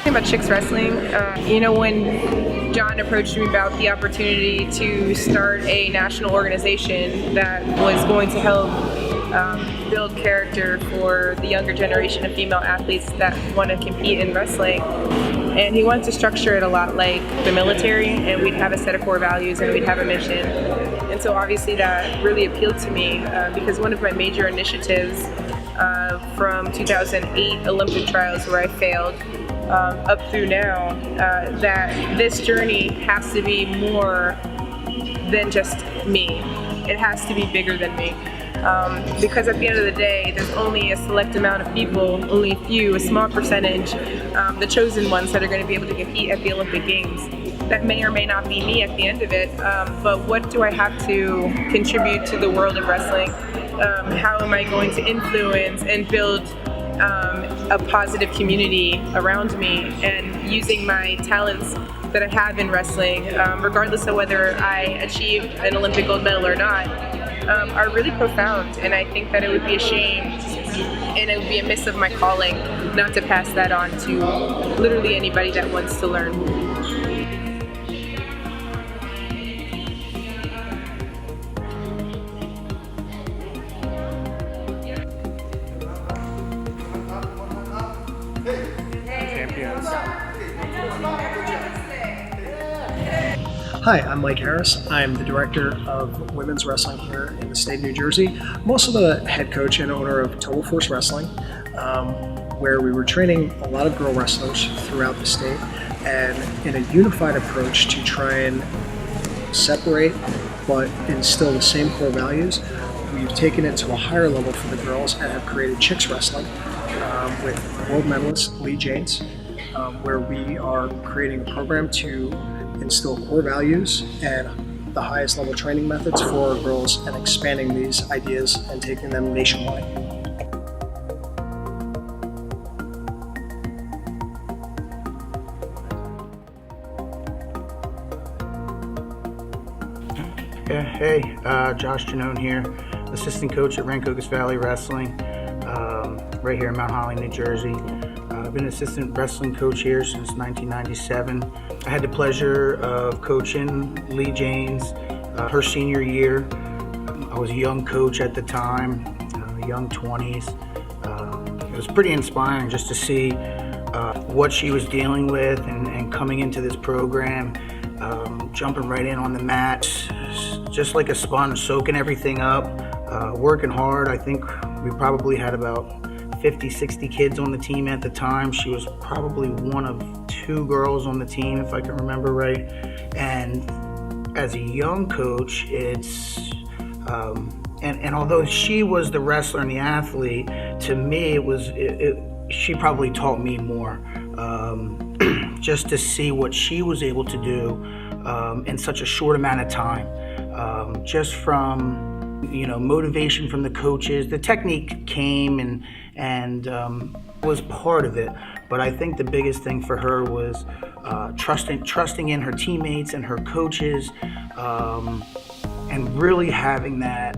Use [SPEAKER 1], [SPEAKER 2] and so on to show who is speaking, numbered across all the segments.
[SPEAKER 1] talking about Chicks Wrestling. When John approached me about the opportunity to start a national organization that was going to help build character for the younger generation of female athletes that want to compete in wrestling. And he wanted to structure it a lot like the military, and we'd have a set of core values and we'd have a mission. And so obviously that really appealed to me because one of my major initiatives from 2008 Olympic trials where I failed up through now, that this journey has to be more than just me. It has to be bigger than me. Because at the end of the day, there's only a select amount of people, only a small percentage, the chosen ones that are going to be able to compete at the Olympic Games. That may or may not be me at the end of it, but what do I have to contribute to the world of wrestling? How am I going to influence and build a positive community around me, and using my talents that I have in wrestling, regardless of whether I achieve an Olympic gold medal or not, are really profound. And I think that it would be a shame and it would be a miss of my calling not to pass that on to literally anybody that wants to learn.
[SPEAKER 2] Hi, I'm Mike Harris. I'm the director of women's wrestling here in the state of New Jersey. I'm also the head coach and owner of Total Force Wrestling, where we were training a lot of girl wrestlers throughout the state, and in a unified approach to try and separate but instill the same core values, we've taken it to a higher level for the girls and have created Chicks Wrestling with world medalist Lee James, where we are creating a program to instill core values and the highest level training methods for our girls, and expanding these ideas and taking them nationwide.
[SPEAKER 3] Hey, Josh Janone here, assistant coach at Rancocas Valley Wrestling, right here in Mount Holly, New Jersey. I've been an assistant wrestling coach here since 1997. I had the pleasure of coaching Lee James her senior year. I was a young coach at the time, young 20s. It was pretty inspiring just to see what she was dealing with and coming into this program, jumping right in on the mat, just like a sponge, soaking everything up, working hard. I think we probably had about 50, 60 kids on the team at the time. She was probably one of 2 girls on the team, if I can remember right. And as a young coach, it's and although she was the wrestler and the athlete, to me she probably taught me more, just to see what she was able to do in such a short amount of time, just from motivation from the coaches. The technique came and was part of it, but I think the biggest thing for her was trusting in her teammates and her coaches, and really having that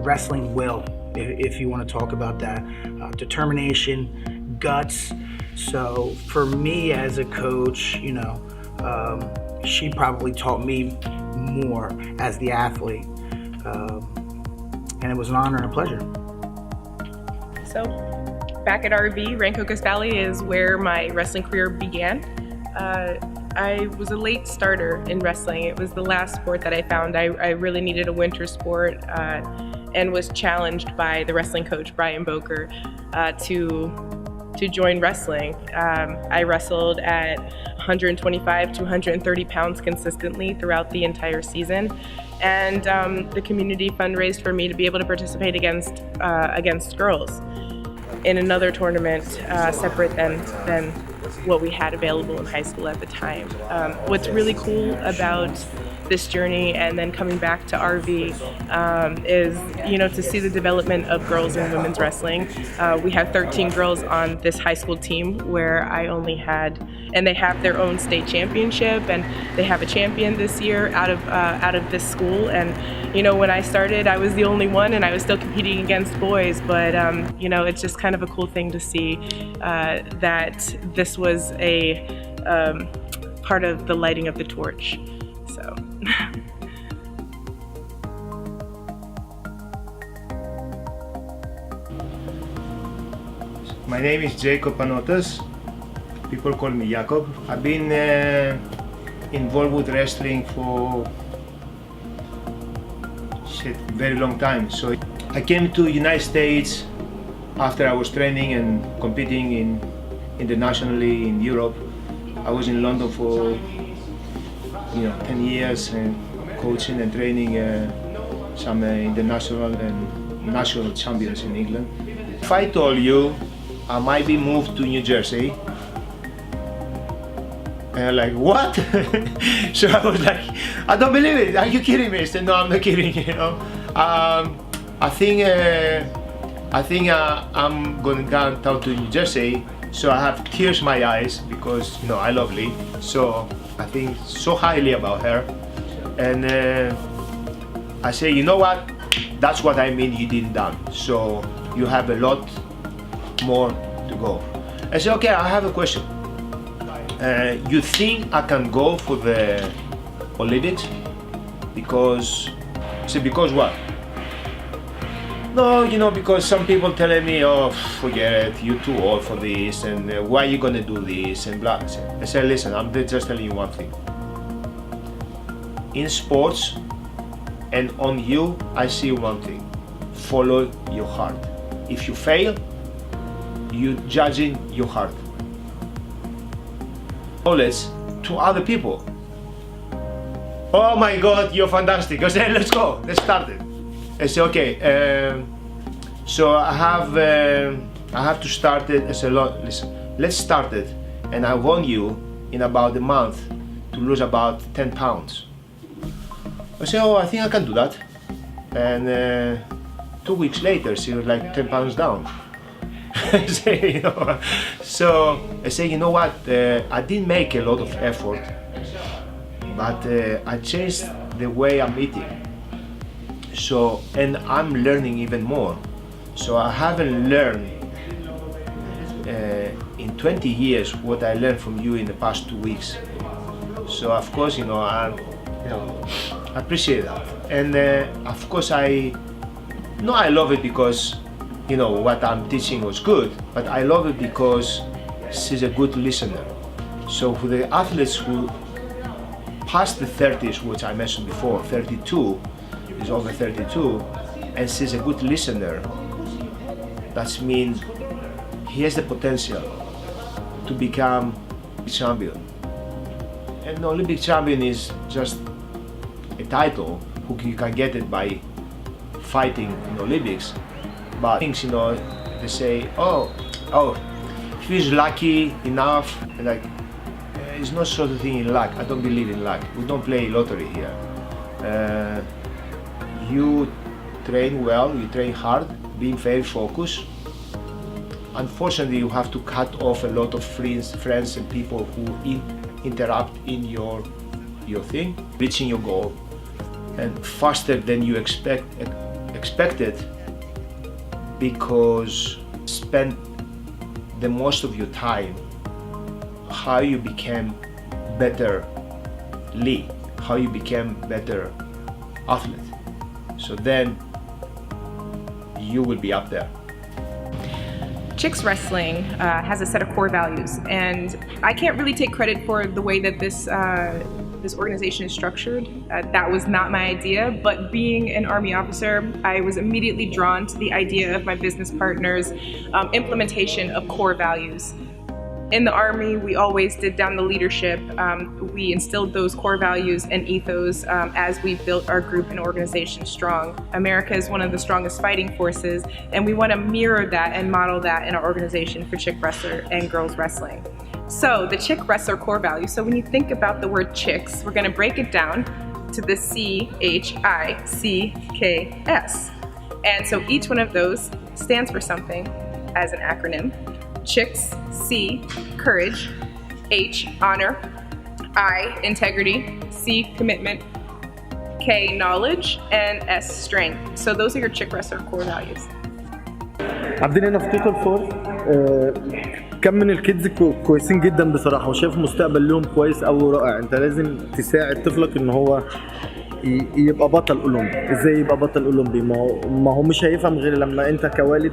[SPEAKER 3] wrestling will, if you want to talk about that, determination, guts. So for me as a coach, she probably taught me more as the athlete. And it was an honor and a pleasure.
[SPEAKER 1] So, back at RV, Rancocas Valley is where my wrestling career began. I was a late starter in wrestling. It was the last sport that I found. I really needed a winter sport and was challenged by the wrestling coach, Brian Boker, to join wrestling. I wrestled at 125 to 130 pounds consistently throughout the entire season. And the community fundraised for me to be able to participate against girls in another tournament separate than what we had available in high school at the time. What's really cool about this journey and then coming back to RV is, to see the development of girls in women's wrestling. We have 13 girls on this high school team where I only had, and they have their own state championship, and they have a champion this year out of this school. And when I started, I was the only one, and I was still competing against boys. But it's just kind of a cool thing to see that this was a part of the lighting of the torch. So.
[SPEAKER 4] My name is Jacob Panotas. People call me Jacob. I've been involved with wrestling for very long time. So I came to United States after I was training and competing internationally in Europe. I was in London for 10 years and coaching and training some international and national champions in England. If I told you I might be moved to New Jersey, and like, what? So I was like, I don't believe it. Are you kidding me? I said, no, I'm not kidding. I think I'm going down to New Jersey. So I have tears in my eyes because I love Lee. So I think so highly about her, and I say, you know what? That's what I mean. You didn't done. So you have a lot more to go. I say, okay. I have a question. You think I can go for the Olympics? Because what? No, because some people telling me, oh, forget it, you're too old for this, and why are you gonna do this, and blah. I said, listen, I'm just telling you one thing. In sports and on you, I see one thing. Follow your heart. If you fail, you're judging your heart. Knowledge to other people. Oh my God, you're fantastic. I said, let's go, let's start it. I said, okay, so I have to start it. I said, listen, let's start it, and I want you in about a month to lose about 10 pounds. I said, oh, I think I can do that. And 2 weeks later, she was like 10 pounds down. So I say, you know what? I didn't make a lot of effort, but I changed the way I'm eating. So, and I'm learning even more. So I haven't learned in 20 years what I learned from you in the past 2 weeks. So of course, I appreciate that. And of course, I love it because what I'm teaching was good, but I love it because she's a good listener. So for the athletes who past the 30s, which I mentioned before, 32, is over 32, and she's a good listener, that means he has the potential to become a champion. And Olympic champion is just a title, you can get it by fighting in Olympics. But things, they say, oh, if he's lucky enough, and like, it's not sort of thing in luck. I don't believe in luck. We don't play lottery here. You train well, you train hard, being very focused. Unfortunately, you have to cut off a lot of friends and people who interrupt in your thing, reaching your goal, and faster than you expected, because spend the most of your time how you became better Lee, how you became better athlete. So then you will be up there.
[SPEAKER 1] Chicks Wrestling has a set of core values, and I can't really take credit for the way that this organization is structured. That was not my idea, but being an Army officer, I was immediately drawn to the idea of my business partner's implementation of core values. In the Army, we always did down the leadership. We instilled those core values and ethos as we built our group and organization strong. America is one of the strongest fighting forces, and we want to mirror that and model that in our organization for Chick Wrestler and Girls Wrestling. So the Chick Wrestler core values, so when you think about the word chicks, we're going to break it down. to the CHICKS. And so each one of those stands for something as an acronym. Chicks, C, courage, H, honor, I, integrity, C, commitment, K, knowledge, and S, strength. So those are your Chick Wrestler core values.
[SPEAKER 5] عندنا هنا في توتال فورس كم من الكيدز كويسين جدا بصراحه وشايف مستقبل لهم كويس او رائع. انت لازم تساعد طفلك ان هو يبقى بطل اولمبي. ازاي يبقى بطل اولمبي؟ ما هو مش هيفهم غير لما انت كوالد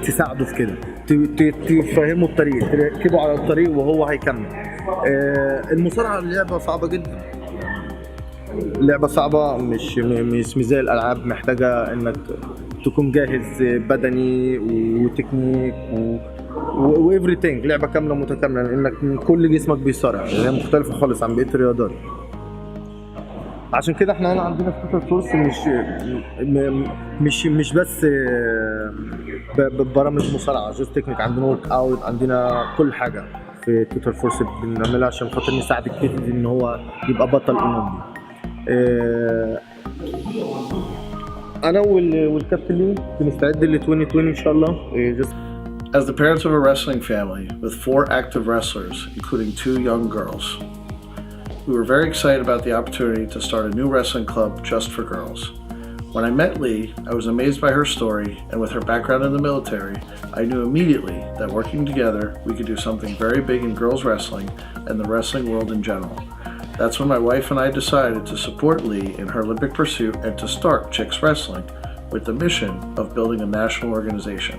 [SPEAKER 5] تساعده في كده، تفهمه الطريق، تركبه على الطريق وهو هيكمل. المصارعه لعبه صعبه جدا، لعبه صعبه مش زي الالعاب، محتاجه انك تكون جاهز بدني وتكنيك وإيفريثينج، لعبه كامله متكامله لانك من كل جسمك بيصارع، هي مختلفه خالص عن بقيه الرياضات. عشان كده احنا هنا عندنا في توتال فورس مش بس برامج مصارعه، جوست تكنيك، عندنا ورك اوت، عندنا كل حاجه في توتال فورس بنعملها عشان خاطر نساعد الكيد ان هو يبقى بطل اولمبي. انا والكابتن لي بنستعد ل 2020 ان شاء الله.
[SPEAKER 6] As the parents of a wrestling family with 4 active wrestlers, including 2 young girls, we were very excited about the opportunity to start a new wrestling club just for girls. When I met Lee, I was amazed by her story, and with her background in the military, I knew immediately that working together, we could do something very big in girls wrestling and the wrestling world in general. That's when my wife and I decided to support Lee in her Olympic pursuit and to start Chicks Wrestling with the mission of building a national organization.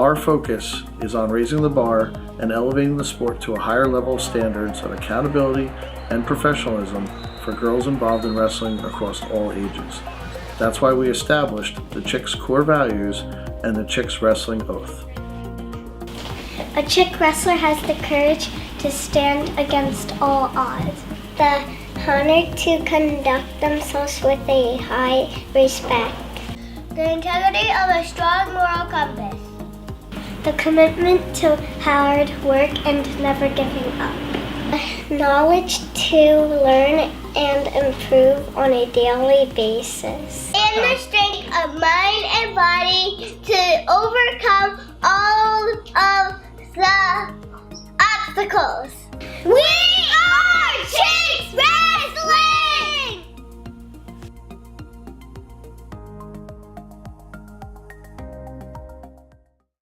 [SPEAKER 6] Our focus is on raising the bar and elevating the sport to a higher level of standards of accountability and professionalism for girls involved in wrestling across all ages. That's why we established the Chicks core values and the Chicks Wrestling Oath.
[SPEAKER 7] A Chick wrestler has the courage to stand against all odds, the honor to conduct themselves with a high respect, the integrity of a strong moral compass, the commitment to hard work and never giving up, the knowledge to learn and improve on a daily basis, and the strength of mind and body to overcome all of the obstacles. We